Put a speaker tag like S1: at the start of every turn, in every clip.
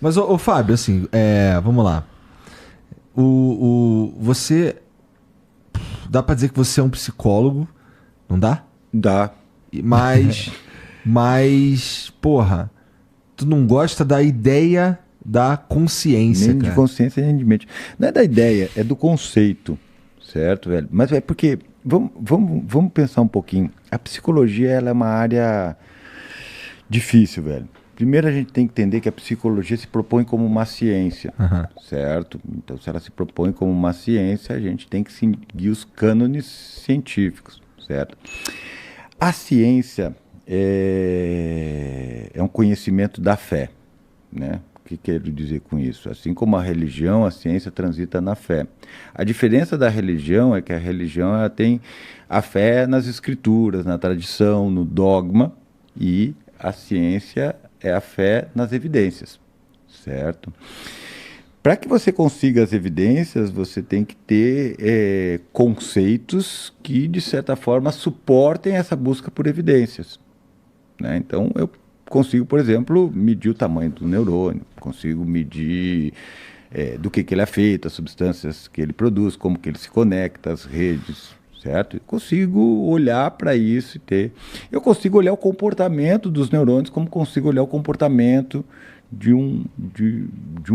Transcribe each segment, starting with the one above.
S1: Mas, ô, Fábio, assim, vamos lá. Você. Dá pra dizer que você é um psicólogo, não dá?
S2: Dá.
S1: Mas, porra, tu não gosta da ideia da consciência,
S2: Nem
S1: cara.
S2: de consciência, nem de mente. Não é da ideia, é do conceito, certo, velho? Mas é porque, vamos pensar um pouquinho. A psicologia, ela é uma área difícil, velho. Primeiro a gente tem que entender que a psicologia se propõe como uma ciência, certo? Então, se ela se propõe como uma ciência, a gente tem que seguir os cânones científicos, certo? A ciência é um conhecimento da fé, né? O que quero dizer com isso? Assim como a religião, a ciência transita na fé. A diferença da religião é que a religião ela tem a fé nas escrituras, na tradição, no dogma, e a ciência é a fé nas evidências, certo? Para que você consiga as evidências, você tem que ter conceitos que, de certa forma, suportem essa busca por evidências, né? Então, eu consigo, por exemplo, medir o tamanho do neurônio, consigo medir do que ele é feito, as substâncias que ele produz, como que ele se conecta às redes, certo? Eu consigo olhar para isso e ter... Eu consigo olhar o comportamento dos neurônios como consigo olhar o comportamento de um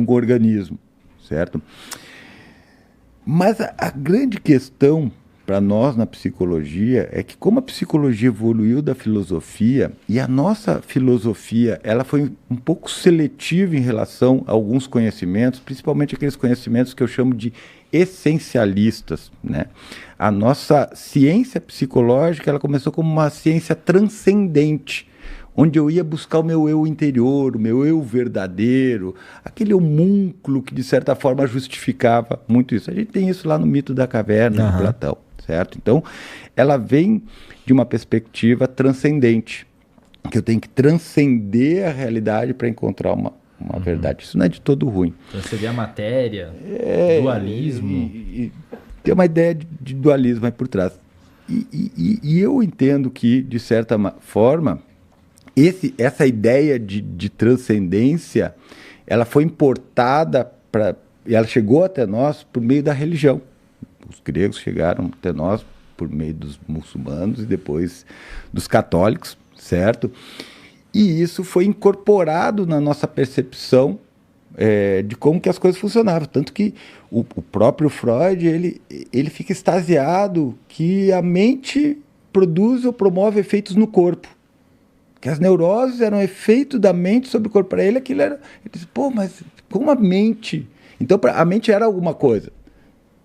S2: organismo, certo? Mas a grande questão para nós na psicologia é que como a psicologia evoluiu da filosofia e a nossa filosofia ela foi um pouco seletiva em relação a alguns conhecimentos, principalmente aqueles conhecimentos que eu chamo de essencialistas, né? A nossa ciência psicológica ela começou como uma ciência transcendente, onde eu ia buscar o meu eu interior, o meu eu verdadeiro, aquele homúnculo que de certa forma justificava muito isso. A gente tem isso lá no mito da caverna de Platão, certo? Então, ela vem de uma perspectiva transcendente, que eu tenho que transcender a realidade para encontrar uma verdade. Isso não é de todo ruim.
S3: Transcender a matéria, dualismo.
S2: Tem uma ideia de dualismo aí por trás. E eu entendo que, de certa forma, essa ideia de transcendência, ela foi importada e ela chegou até nós por meio da religião. Os gregos chegaram até nós por meio dos muçulmanos e depois dos católicos, certo? E isso foi incorporado na nossa percepção de como que as coisas funcionavam. Tanto que o próprio Freud, ele fica extasiado que a mente produz ou promove efeitos no corpo. Que as neuroses eram efeito da mente sobre o corpo. Para ele, aquilo era... Ele disse, pô, mas como a mente? Então, a mente era alguma coisa,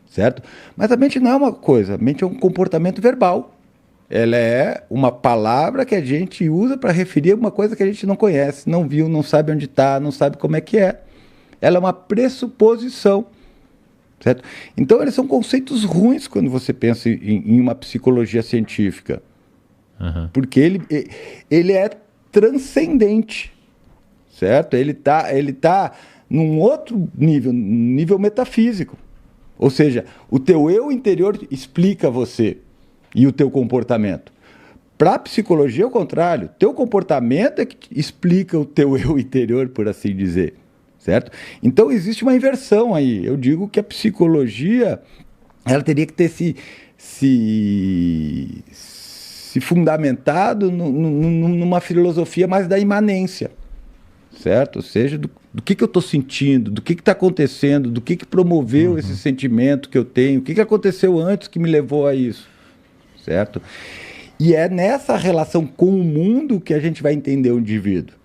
S2: certo? Mas a mente não é uma coisa. A mente é um comportamento verbal. Ela é uma palavra que a gente usa para referir a uma coisa que a gente não conhece, não viu, não sabe onde está, não sabe como é que é. Ela é uma pressuposição, certo? Então, eles são conceitos ruins quando você pensa em uma psicologia científica. Porque ele é transcendente, certo? Ele tá num outro nível metafísico. Ou seja, o teu eu interior explica você e o teu comportamento. Para a psicologia é o contrário. Teu comportamento é que explica o teu eu interior, por assim dizer, certo? Então existe uma inversão aí. Eu digo que a psicologia ela teria que ter se fundamentado numa filosofia mais da imanência, certo? Ou seja, do que eu estou sentindo, do que está acontecendo, do que promoveu esse sentimento que eu tenho, o que aconteceu antes que me levou a isso, certo? E é nessa relação com o mundo que a gente vai entender o indivíduo,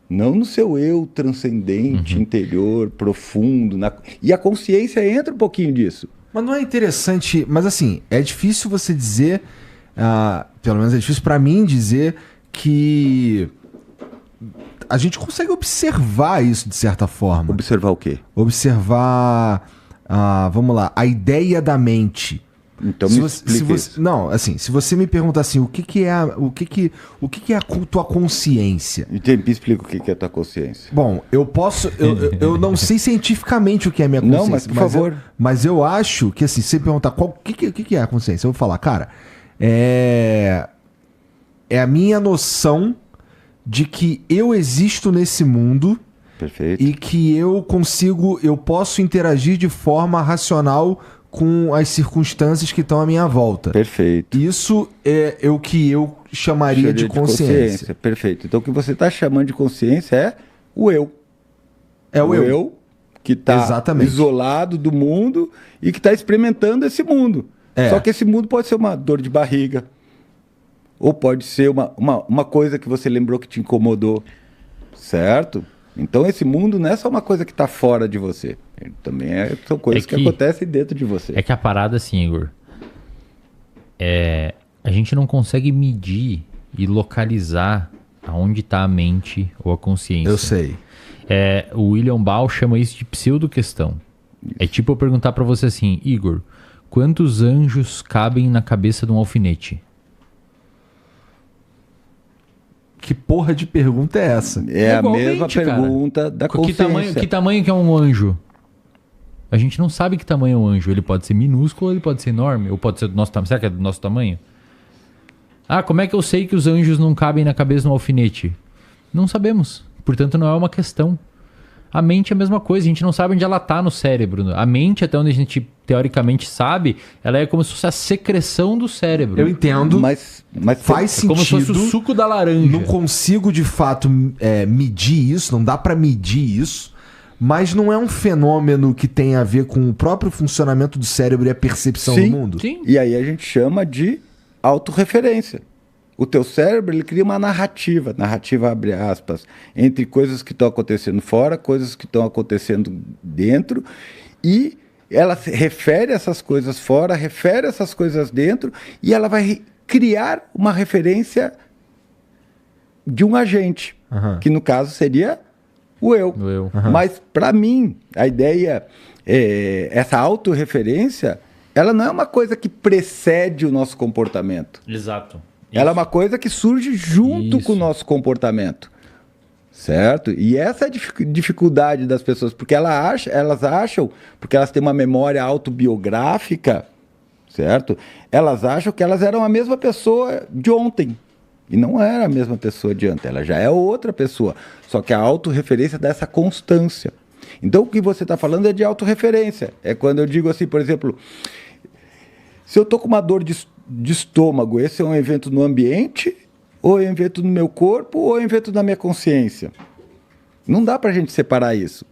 S2: não no seu eu transcendente, interior, profundo. E a consciência entra um pouquinho disso.
S1: Mas não é interessante... Mas assim, é difícil você dizer... pelo menos é difícil para mim dizer que a gente consegue observar isso de certa forma.
S2: Observar o quê?
S1: Observar, vamos lá, a ideia da mente.
S2: Então me explica isso.
S1: Não, assim, se você me perguntar assim, o que é a tua consciência?
S2: Me explica o que é a tua consciência.
S1: Bom, eu não sei cientificamente o que é a minha consciência.
S2: Não, mas por favor.
S1: Mas eu acho que assim, se você perguntar o que é a consciência, eu vou falar, cara, é a minha noção de que eu existo nesse mundo.
S2: Perfeito.
S1: e que eu posso interagir de forma racional com as circunstâncias que estão à minha volta.
S2: Perfeito.
S1: Isso é o que eu chamaria de consciência.
S2: Perfeito. Então o que você está chamando de consciência é o eu.
S1: É o eu.
S2: Eu que está isolado do mundo e que está experimentando esse mundo. Só que esse mundo pode ser uma dor de barriga, ou pode ser uma coisa que você lembrou que te incomodou, certo? Então esse mundo não é só uma coisa que está fora de você. Também são coisas que acontecem dentro de você.
S3: É que a parada assim, Igor, a gente não consegue medir e localizar aonde está a mente ou a consciência.
S1: Eu sei.
S3: O William Ball chama isso de pseudo-questão. É tipo eu perguntar para você assim, Igor, quantos anjos cabem na cabeça de um alfinete?
S1: Que porra de pergunta é essa?
S2: É a mesma pergunta da consciência.
S3: Que tamanho que é um anjo? A gente não sabe que tamanho é um anjo. Ele pode ser minúsculo, ele pode ser enorme, ou pode ser do nosso tamanho. Será que é do nosso tamanho? Como é que eu sei que os anjos não cabem na cabeça de um alfinete? Não sabemos. Portanto, não é uma questão. A mente é a mesma coisa, a gente não sabe onde ela está no cérebro. A mente, até onde a gente teoricamente sabe, ela é como se fosse a secreção do cérebro.
S1: Eu entendo,
S2: mas
S1: faz sentido.
S3: Como se fosse o suco da laranja.
S1: Não consigo, de fato, medir isso, não dá para medir isso, mas não é um fenômeno que tem a ver com o próprio funcionamento do cérebro e a percepção do mundo?
S3: Sim.
S2: E aí a gente chama de autorreferência. O teu cérebro, ele cria uma narrativa, abre aspas, entre coisas que estão acontecendo fora, coisas que estão acontecendo dentro, e ela refere essas coisas fora, refere essas coisas dentro, e ela vai criar uma referência de um agente, que no caso seria o eu. Mas, para mim, a ideia, essa autorreferência, ela não é uma coisa que precede o nosso comportamento.
S3: Exato.
S2: Ela é uma coisa que surge junto com o nosso comportamento, certo? E essa é a dificuldade das pessoas, porque elas acham, porque elas têm uma memória autobiográfica, certo? Elas acham que elas eram a mesma pessoa de ontem. E não era a mesma pessoa de ontem, ela já é outra pessoa. Só que a autorreferência dá essa constância. Então o que você está falando é de autorreferência. É quando eu digo assim, por exemplo, se eu estou com uma dor de estômago, esse é um evento no ambiente, ou é um evento no meu corpo, ou é um evento na minha consciência? Não dá para a gente separar isso.